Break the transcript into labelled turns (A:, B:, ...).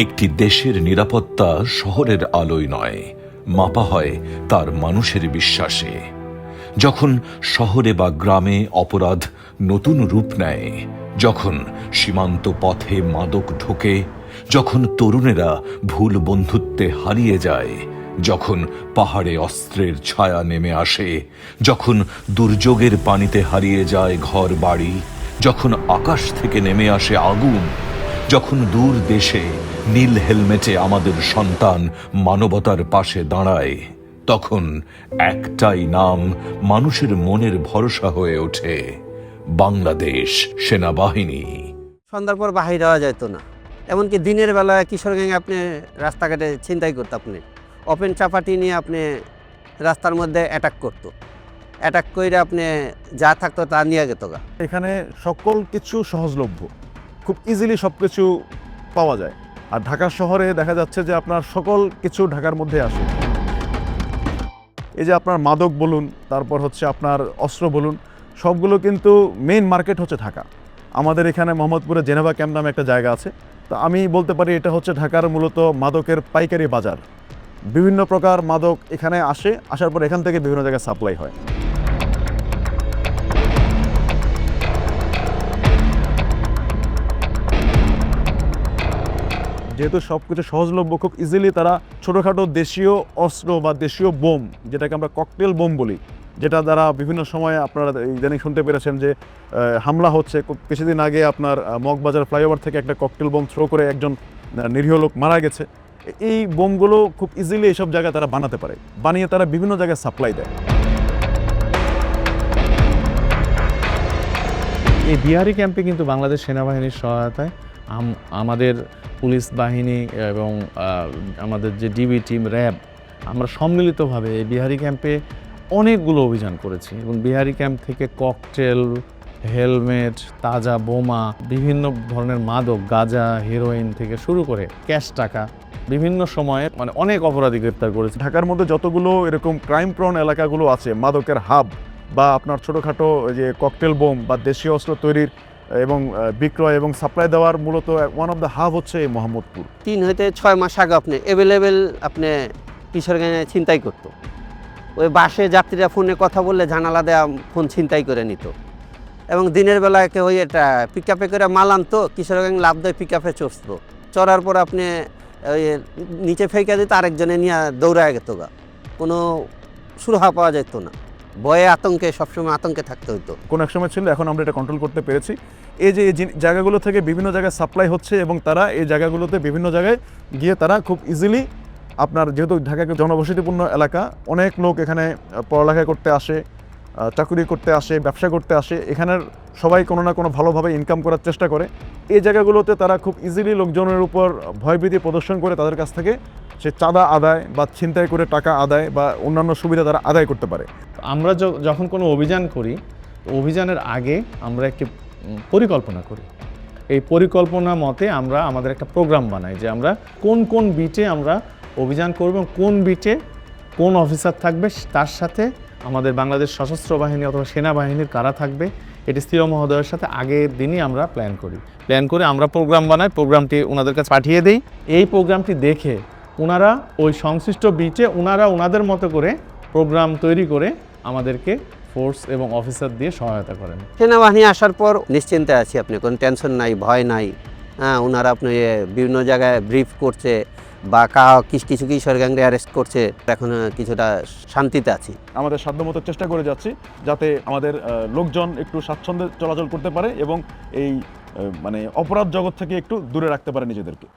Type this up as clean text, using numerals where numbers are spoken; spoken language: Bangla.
A: একটি দেশের নিরাপত্তা শহরের আলোয় নয়, মাপা হয় তার মানুষের বিশ্বাসে। যখন শহরে বা গ্রামে অপরাধ নতুন রূপ নেয়, যখন সীমান্ত পথে মাদক ঢোকে, যখন তরুণেরা ভুল বন্ধুত্বে হারিয়ে যায়, যখন পাহাড়ে অস্ত্রের ছায়া নেমে আসে, যখন দুর্যোগের পানিতে হারিয়ে যায় ঘর বাড়ি, যখন আকাশ থেকে নেমে আসে আগুন, যখন দূর দেশে নীল হেলমেটে আমাদের সন্তান মানবতার পাশে দাঁড়ায়, তখন একটাই নাম মানুষের মনের ভরসা হয়ে ওঠে: বাংলাদেশ সেনাবাহিনী।
B: সন্ধ্যার পর বাহির হওয়া যেত না। এমনকি দিনের বেলায় কিশোরগঞ্জে আপনি রাস্তাঘাটে ছিনতাই করতো, আপনি ওপেন চাপাটি নিয়ে আপনি রাস্তার মধ্যে অ্যাটাক করতো, অ্যাটাক করে আপনি যা থাকতো তা নিয়ে যেত গা।
C: এখানে সকল কিছু সহজলভ্য, খুব ইজিলি সব কিছু পাওয়া যায়। আর ঢাকা শহরে দেখা যাচ্ছে যে আপনার সকল কিছু ঢাকার মধ্যে আসে। এই যে আপনার মাদক বলুন, তারপর হচ্ছে আপনার অস্ত্র বলুন, সবগুলো কিন্তু মেইন মার্কেট হচ্ছে ঢাকা। আমাদের এখানে মোহাম্মদপুরে জেনেভা ক্যাম্প নামে একটা জায়গা আছে। তো আমি বলতে পারি এটা হচ্ছে ঢাকার মূলত মাদকের পাইকারি বাজার। বিভিন্ন প্রকার মাদক এখানে আসে, আসার পর এখান থেকে বিভিন্ন জায়গায় সাপ্লাই হয়। যেহেতু সব কিছু সহজলভ্য, খুব ইজিলি তারা ছোটোখাটো দেশীয় অস্ত্র বা দেশীয় বোম, যেটাকে আমরা ককটেল বোম বলি, যেটা দ্বারা বিভিন্ন সময়ে আপনারা ইদানিং শুনতে পেরেছেন যে হামলা হচ্ছে। কিছুদিন আগে আপনার মগবাজার ফ্লাইওভার থেকে একটা ককটেল বোম থ্রো করে একজন নিরীহ লোক মারা গেছে। এই বোমগুলো খুব ইজিলি এইসব জায়গায় তারা বানাতে পারে, বানিয়ে তারা বিভিন্ন জায়গায় সাপ্লাই দেয়।
D: এই বিহারি ক্যাম্পে কিন্তু বাংলাদেশ সেনাবাহিনীর সহায়তায় আমাদের পুলিশ বাহিনী এবং আমাদের যে ডিবি টিম, র্যাব, আমরা সম্মিলিতভাবে এই বিহারি ক্যাম্পে অনেকগুলো অভিযান করেছি এবং বিহারি ক্যাম্প থেকে ককটেল, হেলমেট, তাজা বোমা, বিভিন্ন ধরনের মাদক, গাঁজা, হেরোইন থেকে শুরু করে ক্যাশ টাকা বিভিন্ন সময়ে অনেক অপরাধী গ্রেপ্তার করেছে।
C: ঢাকার মধ্যে যতগুলো এরকম ক্রাইম প্রন এলাকাগুলো আছে, মাদকের হাব বা আপনার ছোটোখাটো যে ককটেল বোম বা দেশীয় অস্ত্র তৈরির এবং বিক্রয় এবং সাপ্লাই দেওয়ার মূলত ওয়ান অফ দ্য হাব হচ্ছে এই মোহাম্মদপুর।
B: 3 হইতে 6 মাস আগে আপনি অ্যাভেলেবেল আপনি কিশোরগঞ্জে ছিনতাই করতো। ওই বাসে যাত্রীরা ফোনে কথা বললে জানালা দেওয়া ফোন ছিনতাই করে নিত। এবং দিনের বেলায় ওই এটা পিক আপে করে মাল আনতো, কিশোরগঞ্জ লাভ দেয় পিক আপে চড়তো, চড়ার পর আপনি ওই নিচে ফেঁকে দিত, আরেকজনে নিয়ে দৌড়ায় যেত গা। কোনো সুরাহা পাওয়া যেত না, ভয়ে আতঙ্কে সবসময় আতঙ্কে থাকতে হতো।
C: কোনো এক সময় ছিল, এখন আমরা এটা কন্ট্রোল করতে পেরেছি। এই যে জায়গাগুলো থেকে বিভিন্ন জায়গায় সাপ্লাই হচ্ছে এবং তারা এই জায়গাগুলোতে বিভিন্ন জায়গায় গিয়ে তারা খুব ইজিলি, আপনার যেহেতু ঢাকা জনবসতিপূর্ণ এলাকা, অনেক লোক এখানে পড়ালেখা করতে আসে, চাকরি করতে আসে, ব্যবসা করতে আসে, এখানের সবাই কোনো না কোনো ভালোভাবে ইনকাম করার চেষ্টা করে। এই জায়গাগুলোতে তারা খুব ইজিলি লোকজনের উপর ভয়ভীতি প্রদর্শন করে তাদের কাছ থেকে সে চাঁদা আদায় বা ছিনতাই করে টাকা আদায় বা অন্যান্য সুবিধা তারা আদায় করতে পারে।
D: আমরা যখন কোনো অভিযান করি, অভিযানের আগে আমরা একটি পরিকল্পনা করি। এই পরিকল্পনা মতে আমরা আমাদের একটা প্রোগ্রাম বানাই যে আমরা কোন কোন বিটে আমরা অভিযান করব এবং কোন বিটে কোন অফিসার থাকবে, তার সাথে আমাদের বাংলাদেশ সশস্ত্র বাহিনী অথবা সেনাবাহিনীর কারা থাকবে, এটি স্থির মহোদয়ের সাথে আগের দিনই আমরা প্ল্যান করে আমরা প্রোগ্রাম বানাই, প্রোগ্রামটি ওনাদের কাছে পাঠিয়ে দিই। এই প্রোগ্রামটি দেখে ওনারা ওই সংশ্লিষ্ট বিটে ওনাদের মতো করে প্রোগ্রাম তৈরি করে আমাদেরকে ফোর্স এবং অফিসার দিয়ে সহায়তা করেন।
B: সেনাবাহিনী আসার পর নিশ্চিন্তে আছি, আপনি কোনো টেনশন নাই, ভয় নাই। হ্যাঁ, ওনারা আপনি বিভিন্ন জায়গায় ব্রিফ করছে বা কিছু কিশোরগঞ্জে অ্যারেস্ট করছে, এখন কিছুটা শান্তিতে আছি।
C: আমাদের সাধ্যমতো চেষ্টা করে যাচ্ছি যাতে আমাদের লোকজন একটু স্বাচ্ছন্দ্যে চলাচল করতে পারে এবং এই অপরাধ জগৎ থেকে একটু দূরে রাখতে পারে নিজেদেরকে।